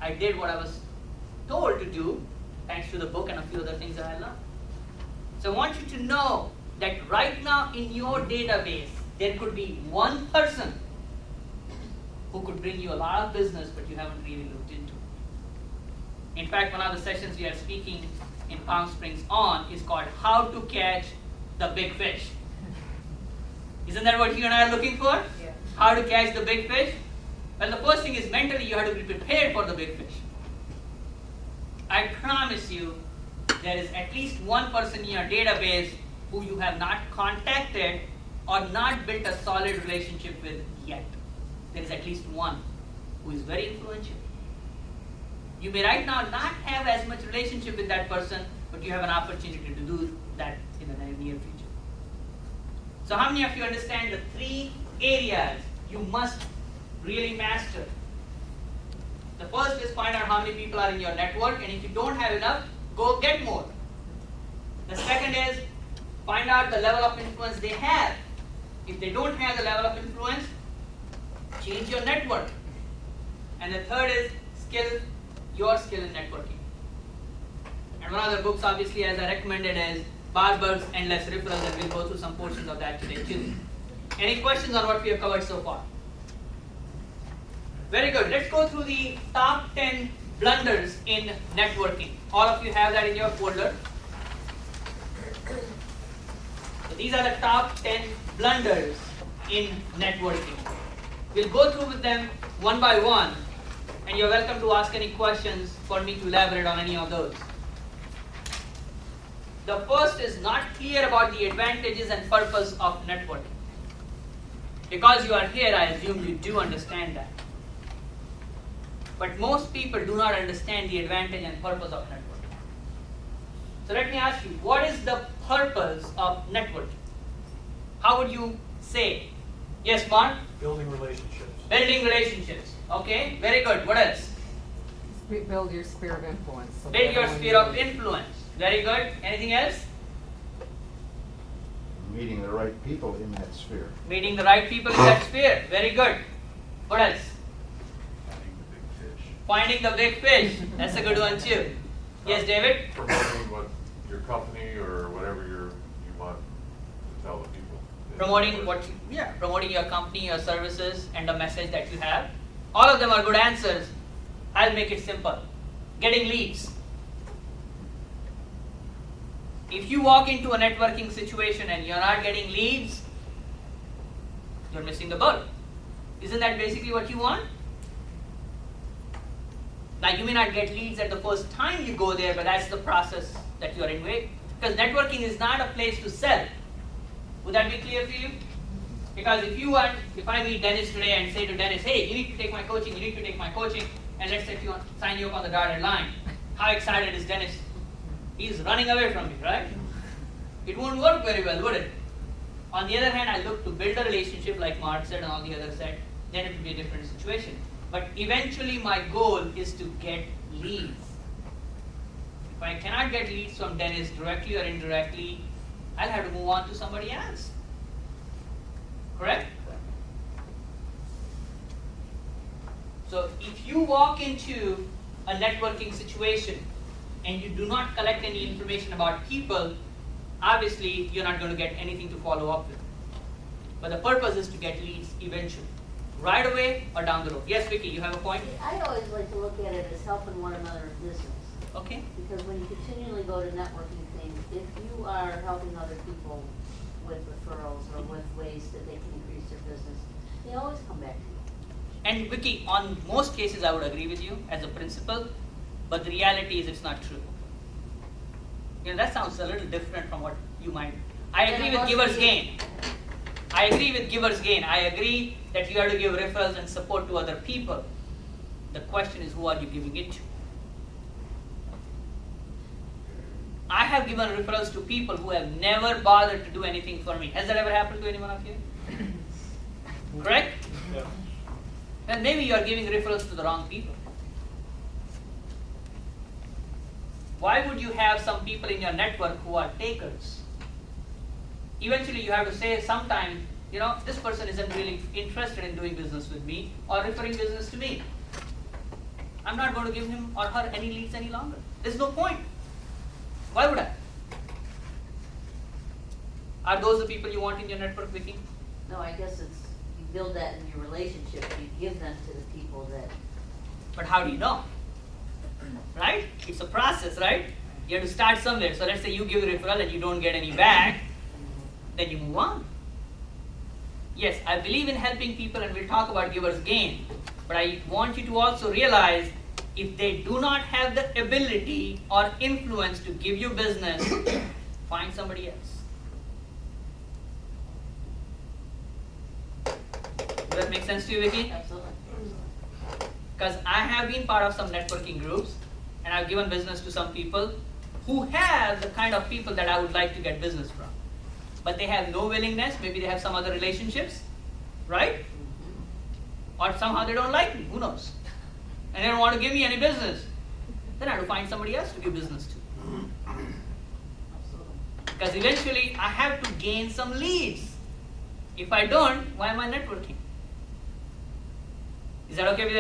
I did what I was told to do, thanks to the book and a few other things that I learned. So I want you to know that right now in your database, there could be one person who could bring you a lot of business, but you haven't really looked into. In fact, one of the sessions we are speaking in Palm Springs on is called How to Catch the Big Fish. Isn't that what you and I are looking for? Yeah. How to catch the big fish? Well, the first thing is mentally you have to be prepared for the big fish. I promise you, there is at least one person in your database who you have not contacted or not built a solid relationship with yet. There is at least one who is very influential. You may right now not have as much relationship with that person, but you have an opportunity to do that in the near future. So how many of you understand the 3 areas you must really master? The first is find out how many people are in your network, and if you don't have enough, go get more. The second is find out the level of influence they have. If they don't have the level of influence, change your network. And the third is your skill in networking. And one of the books, obviously, as I recommended, is Barber's Endless Referrals, and we'll go through some portions of that today too. Any questions on what we have covered so far? Very good. Let's go through the top 10 blunders in networking. All of you have that in your folder. So these are the top 10 blunders in networking. We'll go through with them one by one, and you're welcome to ask any questions for me to elaborate on any of those. The first is not clear about the advantages and purpose of networking. Because you are here, I assume you do understand that. But most people do not understand the advantage and purpose of networking. So let me ask you, what is the purpose of networking? How would you say? Yes, Mark? Building relationships. Building relationships. Okay, very good. What else? Build your sphere of influence. So Build your everyone sphere of knows. influence. Very good. Anything else? Meeting the right people in that sphere. Meeting the right people in that sphere. Very good. What else? Finding the big fish. That's a good one too. Yes, David? Promoting what your company or whatever you want to tell the people. Promoting your company, your services, and the message that you have. All of them are good answers. I'll make it simple. Getting leads. If you walk into a networking situation and you're not getting leads, you're missing the boat. Isn't that basically what you want? Now, you may not get leads at the first time you go there, but that's the process that you're in with. Because networking is not a place to sell. Would that be clear for you? Because if I meet Dennis today and say to Dennis, hey, you need to take my coaching, and let's say sign you up on the dotted line. How excited is Dennis? He's running away from me, right? It won't work very well, would it? On the other hand, I look to build a relationship like Mark said and all the others said, then it will be a different situation. But eventually my goal is to get leads. If I cannot get leads from Dennis directly or indirectly, I'll have to move on to somebody else. Correct? So if you walk into a networking situation and you do not collect any information about people, obviously you're not going to get anything to follow up with. But the purpose is to get leads eventually. Right away or down the road. Yes, Vicky, you have a point? I always like to look at it as helping one another in business. Okay. Because when you continually go to networking things, if you are helping other people with referrals or with ways that they can increase their business, they always come back to you. And Vicky, on most cases I would agree with you as a principle, but the reality is it's not true. That sounds a little different from what you might. I agree with giver's gain. I agree that you have to give referrals and support to other people. The question is, who are you giving it to? I have given referrals to people who have never bothered to do anything for me. Has that ever happened to any one of you? Correct? Yeah. Then maybe you are giving referrals to the wrong people. Why would you have some people in your network who are takers? Eventually you have to say sometimes, this person isn't really interested in doing business with me or referring business to me. I'm not going to give him or her any leads any longer. There's no point. Why would I? Are those the people you want in your network, Vicky? No, I guess it's, you build that in your relationship, you give them to the people that, But how do you know? Right? It's a process, right? You have to start somewhere. So let's say you give a referral and you don't get any back, then you move on. Yes, I believe in helping people and we'll talk about givers gain. But I want you to also realize if they do not have the ability or influence to give you business, find somebody else. Does that make sense to you, Vicky? absolutely. Because I have been part of some networking groups and I've given business to some people who have the kind of people that I would like to get business from. But they have no willingness, maybe they have some other relationships, right? Or somehow they don't like me, who knows? And they don't want to give me any business. Then I have to find somebody else to give business to. Absolutely. Because eventually I have to gain some leads. If I don't, why am I networking? Is that okay with